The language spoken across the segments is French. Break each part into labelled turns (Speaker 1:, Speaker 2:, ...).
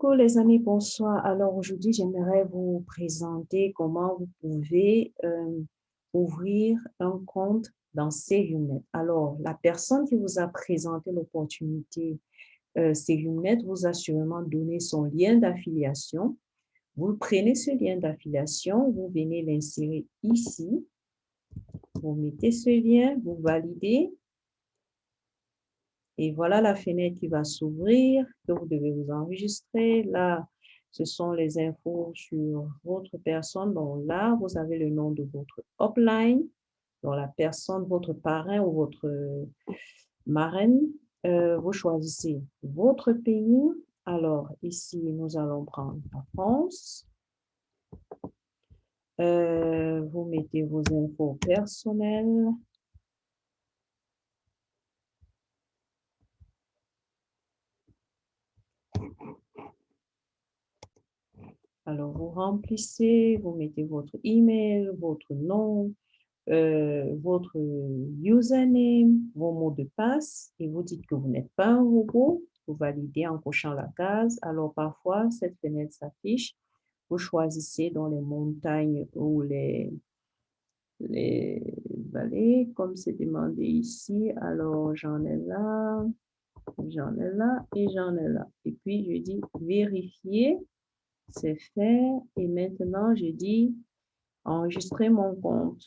Speaker 1: Coucou les amis, bonsoir. Alors aujourd'hui, j'aimerais vous présenter comment vous pouvez ouvrir un compte dans Serumnet. Alors, la personne qui vous a présenté l'opportunité Serumnet vous a sûrement donné son lien d'affiliation. Vous prenez ce lien d'affiliation, vous venez l'insérer ici. Vous mettez ce lien, vous validez. Et voilà la fenêtre qui va s'ouvrir, que vous devez vous enregistrer. Là, ce sont les infos sur votre personne. Donc là, vous avez le nom de votre upline, donc la personne, votre parrain ou votre marraine. Vous choisissez votre pays. Alors ici, nous allons prendre la France. Vous mettez vos infos personnelles. Alors, vous remplissez, vous mettez votre email, votre nom, votre username, vos mots de passe et vous dites que vous n'êtes pas un robot. Vous validez en cochant la case. Alors, parfois, cette fenêtre s'affiche. Vous choisissez dans les montagnes ou les vallées, comme c'est demandé ici. Alors, j'en ai là et j'en ai là. Et puis, je dis vérifier. C'est fait. Et maintenant, je dis enregistrer mon compte.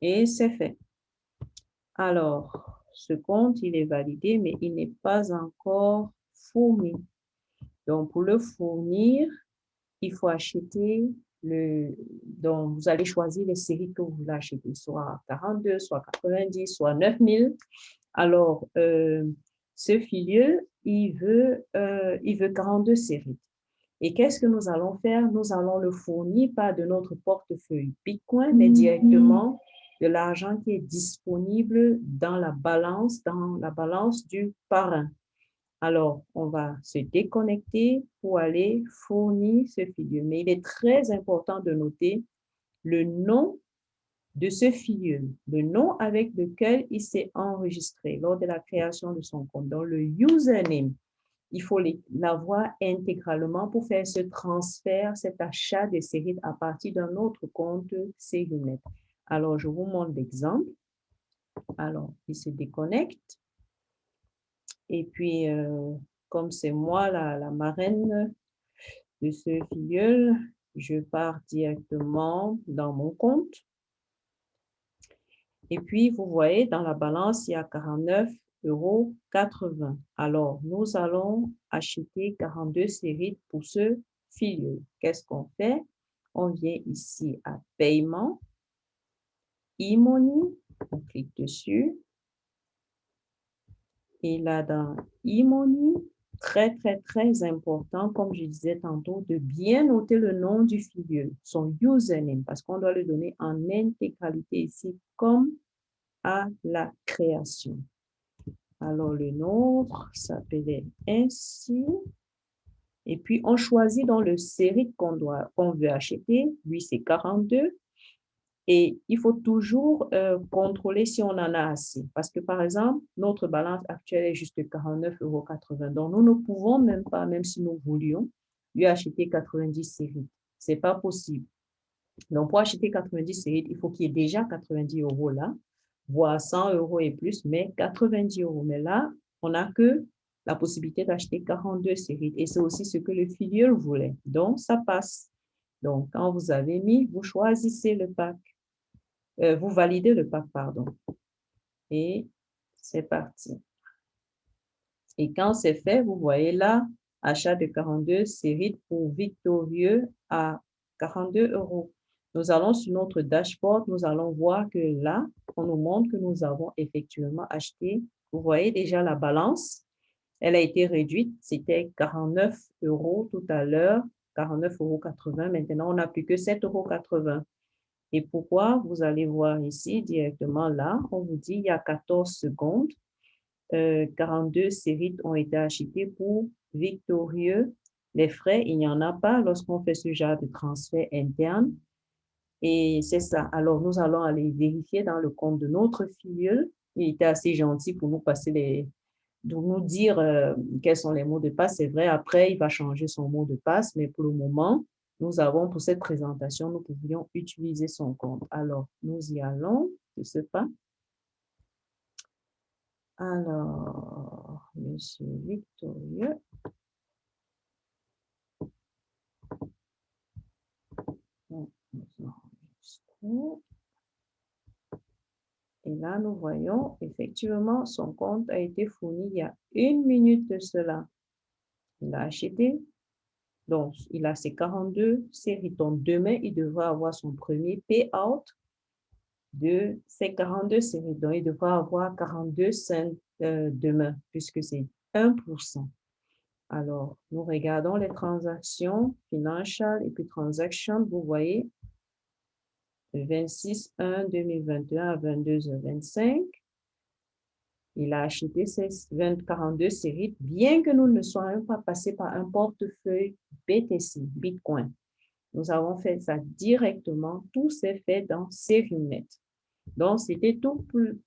Speaker 1: Et c'est fait. Alors, ce compte, il est validé, mais il n'est pas encore fourni. Donc, pour le fournir, il faut acheter donc, vous allez choisir les séries que vous voulez acheter, soit 42, soit 90, soit 9000. Alors, ce filleul, il veut 42 séries. Et qu'est-ce que nous allons faire? Nous allons le fournir pas de notre portefeuille Bitcoin, mais directement de l'argent qui est disponible dans la balance du parrain. Alors, on va se déconnecter pour aller fournir ce filleul. Mais il est très important de noter le nom de ce filleul, le nom avec lequel il s'est enregistré lors de la création de son compte, dans le username. Il faut l'avoir intégralement pour faire ce transfert, cet achat de séries à partir d'un autre compte Serumnet. Alors, je vous montre l'exemple. Alors, il se déconnecte. Et puis, comme c'est moi la marraine de ce filleul, je pars directement dans mon compte. Et puis, vous voyez, dans la balance, il y a 49,80 €. Alors, nous allons acheter 42 séries pour ce filleul. Qu'est-ce qu'on fait? On vient ici à Paiement, e-money, on clique dessus. Et là, dans e-money, très, très, très important, comme je disais tantôt, de bien noter le nom du filleul, son username, parce qu'on doit le donner en intégralité ici, comme à la création. Alors, le nôtre s'appelait ainsi. Et puis, on choisit dans le série qu'on veut acheter. Lui, c'est 42. Et il faut toujours contrôler si on en a assez. Parce que, par exemple, notre balance actuelle est juste 49,80 €. Donc, nous ne pouvons même pas, même si nous voulions, lui acheter 90 séries. Ce n'est pas possible. Donc, pour acheter 90 séries, il faut qu'il y ait déjà 90 € là, voire 100 € et plus, mais 90 €. Mais là, on n'a que la possibilité d'acheter 42 séries. Et c'est aussi ce que le filleul voulait. Donc, ça passe. Donc, quand vous avez mis, vous choisissez le pack. Vous validez le pack, pardon. Et c'est parti. Et quand c'est fait, vous voyez là, achat de 42 séries pour Victorieux à 42 €. Nous allons sur notre dashboard, nous allons voir que là, on nous montre que nous avons effectivement acheté. Vous voyez déjà la balance. Elle a été réduite. C'était 49 € tout à l'heure, 49,80 €. Maintenant, on n'a plus que 7,80 €. Et pourquoi? Vous allez voir ici directement là, on vous dit il y a 14 secondes, 42 séries ont été achetées pour Victorieux. Les frais, il n'y en a pas lorsqu'on fait ce genre de transfert interne. Et c'est ça. Alors, nous allons aller vérifier dans le compte de notre filleul Il était assez gentil pour nous passer de nous dire quels sont les mots de passe. C'est vrai, après, il va changer son mot de passe, mais pour le moment, nous avons, pour cette présentation, nous pouvions utiliser son compte. Alors, nous y allons de ce pas. Alors, Monsieur Victorieux. Nous enregistrons. Et là, nous voyons effectivement son compte a été fourni il y a 1 minute de cela. Il a acheté. Donc, il a ses 42 séries. Donc, demain, il devra avoir son premier payout de ces 42 séries. Donc, il devra avoir 42 cents demain, puisque c'est 1%. Alors, nous regardons les transactions financial et puis transactions. Vous voyez, le 26/1/2021 à 22h25. Il a acheté ses 42 séries, bien que nous ne soyons pas passés par un portefeuille BTC, Bitcoin. Nous avons fait ça directement. Tout s'est fait dans Seriumnet. Donc, c'était tout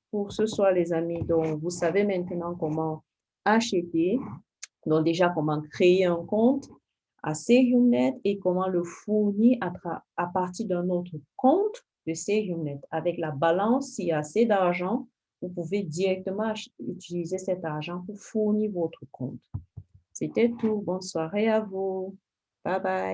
Speaker 1: pour ce soir, les amis. Donc, vous savez maintenant comment acheter, donc déjà comment créer un compte à Seriumnet et comment le fournir à partir d'un autre compte de Seriumnet. Avec la balance, s'il y a assez d'argent, vous pouvez directement utiliser cet argent pour fournir votre compte. C'était tout. Bonne soirée à vous. Bye bye.